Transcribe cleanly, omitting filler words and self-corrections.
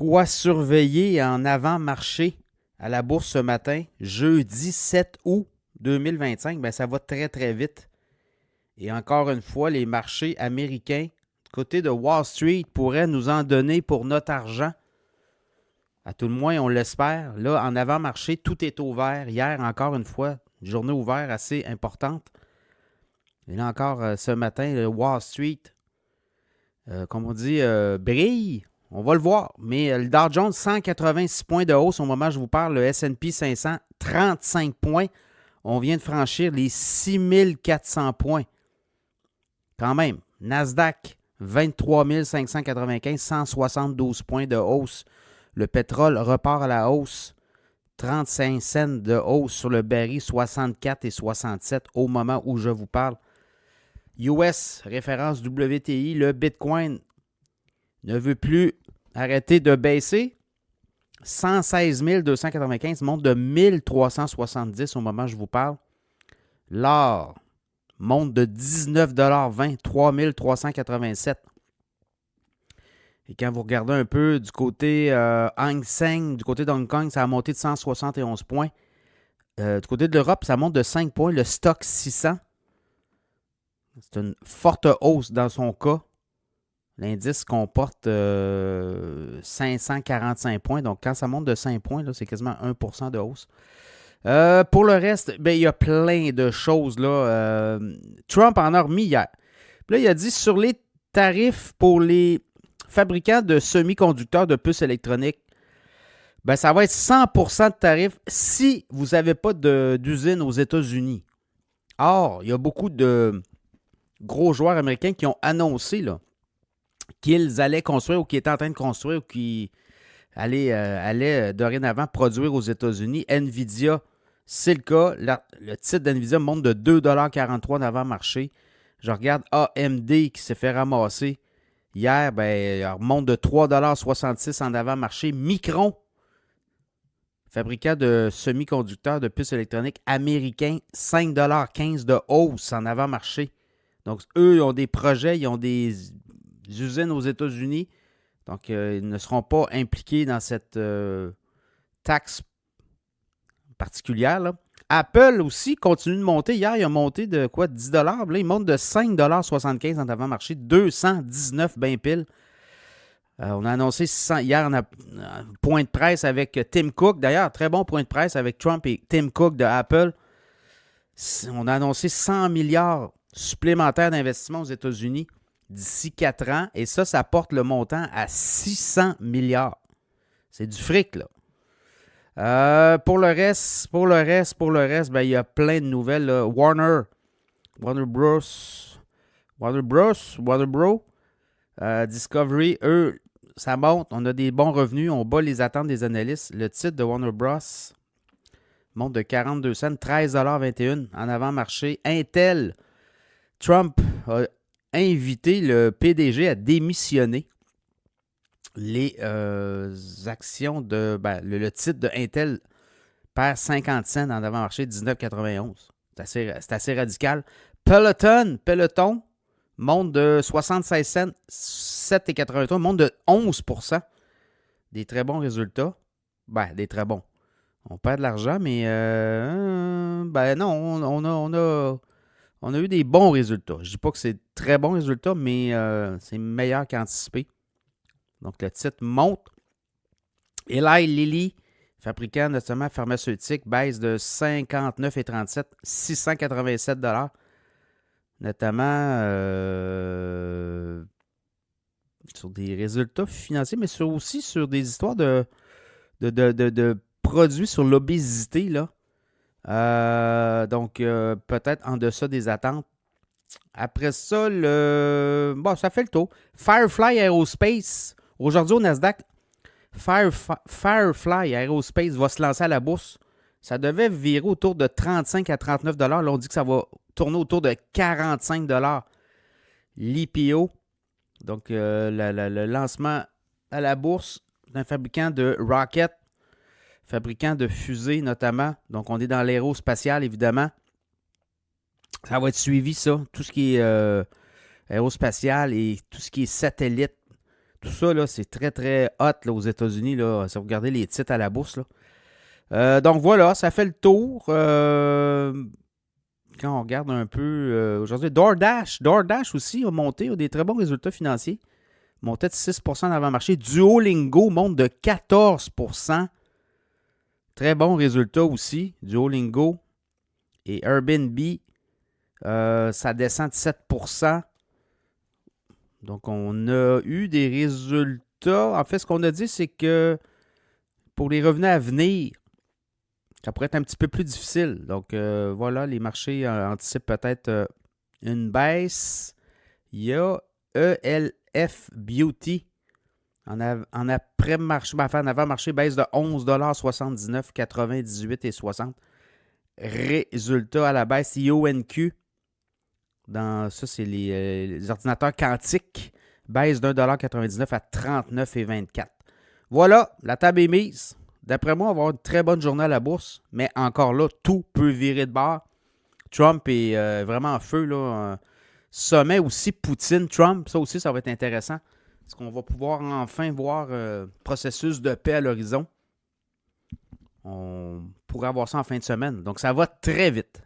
quoi surveiller en avant-marché à la bourse ce matin, jeudi 7 août 2025? Ben, ça va très, très vite. Et encore une fois, les marchés américains, du côté de Wall Street, pourraient nous en donner pour notre argent. À tout le moins, on l'espère. Là, en avant-marché, tout est ouvert. Hier, encore une fois, une journée ouverte assez importante. Et là encore, ce matin, le Wall Street, comme on dit, brille. On va le voir. Mais le Dow Jones, 186 points de hausse au moment où je vous parle. Le S&P 500, 35 points. On vient de franchir les 6400 points. Quand même. Nasdaq, 23 595, 172 points de hausse. Le pétrole repart à la hausse. 35 cents de hausse sur le baril, 64 et 67 au moment où je vous parle. US, référence WTI, le Bitcoin ne veut plus arrêter de baisser. 116 295 monte de 1370 au moment où je vous parle. L'or monte de 19,20 $, 3387. Et quand vous regardez un peu du côté Hang Seng, du côté d'Hong Kong, ça a monté de 171 points. Du côté de l'Europe, ça monte de 5 points. Le stock 600, c'est une forte hausse dans son cas. L'indice comporte 545 points. Donc, quand ça monte de 5 points, là, c'est quasiment 1% de hausse. Pour le reste, ben, il y a plein de choses. Là. Trump en a remis hier. Puis là, il a dit sur les tarifs pour les fabricants de semi-conducteurs de puces électroniques, ben, ça va être 100% de tarifs si vous n'avez pas d'usine aux États-Unis. Or, il y a beaucoup de gros joueurs américains qui ont annoncé là, qu'ils allaient construire ou qui étaient en train de construire ou qui allaient dorénavant produire aux États-Unis. Nvidia, c'est le cas. Le titre d'Nvidia monte de 2,43 $ d'avant-marché. Je regarde AMD qui s'est fait ramasser. Hier, ben, il remonte de 3,66 $ en avant-marché. Micron, fabricant de semi-conducteurs de puces électroniques américains, 5,15 $ de hausse en avant-marché. Donc, eux, ils ont des projets, ils ont des usines aux États-Unis. Donc, ils ne seront pas impliqués dans cette taxe particulière. Là. Apple aussi continue de monter. Hier, il a monté de quoi? 10 $. Là, il monte de 5,75 $ en avant-marché. 219 ben pile. On a annoncé hier un point de presse avec Tim Cook. D'ailleurs, très bon point de presse avec Trump et Tim Cook de Apple. On a annoncé 100 milliards supplémentaires d'investissement aux États-Unis d'ici 4 ans. Et ça porte le montant à 600 milliards. C'est du fric, là. Pour le reste, ben, il y a plein de nouvelles. Là. Warner Bros. Discovery, eux, ça monte. On a des bons revenus. On bat les attentes des analystes. Le titre de Warner Bros. Monte de 42 cents, 13,21 $ en avant-marché. Intel, Trump a invité le PDG à démissionner. Les actions de... Ben, le titre de Intel perd 50 cents en avant-marché, 19,91. C'est assez radical. Peloton monte de 76 cents, 7,83, monte de 11%. Des très bons résultats. Ben, des très bons. On perd de l'argent, mais ben non, on a eu des bons résultats. Je ne dis pas que c'est très bons résultats, mais c'est meilleur qu'anticipé. Donc, le titre monte. Eli Lilly, fabricant notamment pharmaceutique, baisse de 59,37, 687 $. Notamment sur des résultats financiers, mais aussi sur des histoires de produits sur l'obésité. Là. Donc, peut-être en deçà des attentes. Après ça, ça fait le tour. Firefly Aerospace. Aujourd'hui, au Nasdaq, Firefly Aerospace va se lancer à la bourse. Ça devait virer autour de 35 à 39 $. Là, on dit que ça va tourner autour de 45 $. L'IPO, donc le lancement à la bourse d'un fabricant de rockets, fabricant de fusées notamment. Donc, on est dans l'aérospatial, évidemment. Ça va être suivi, ça. Tout ce qui est aérospatial et tout ce qui est satellite. Tout ça, là, c'est très, très hot là, aux États-Unis. Là, si vous regardez les titres à la bourse. Là. Donc voilà, ça fait le tour. Quand on regarde un peu aujourd'hui, DoorDash aussi a monté, a des très bons résultats financiers. Montait de 6% d'avant-marché. Duolingo monte de 14%. Très bon résultat aussi. Duolingo et Airbnb, ça descend de 7%. Donc, on a eu des résultats. En fait, ce qu'on a dit, c'est que pour les revenus à venir, ça pourrait être un petit peu plus difficile. Donc, voilà, les marchés anticipent peut-être une baisse. Il y a ELF Beauty en après-marché, en avant-marché, baisse de 11,79 98 et 60. Résultat à la baisse, IONQ. Ça, c'est les ordinateurs quantiques. Baisse d'1,99 à 39,24. Voilà, la table est mise. D'après moi, on va avoir une très bonne journée à la bourse. Mais encore là, tout peut virer de bord. Trump est vraiment en feu. Là. Sommet aussi Poutine-Trump. Ça aussi, ça va être intéressant. Est-ce qu'on va pouvoir enfin voir processus de paix à l'horizon? On pourrait avoir ça en fin de semaine. Donc, ça va très vite.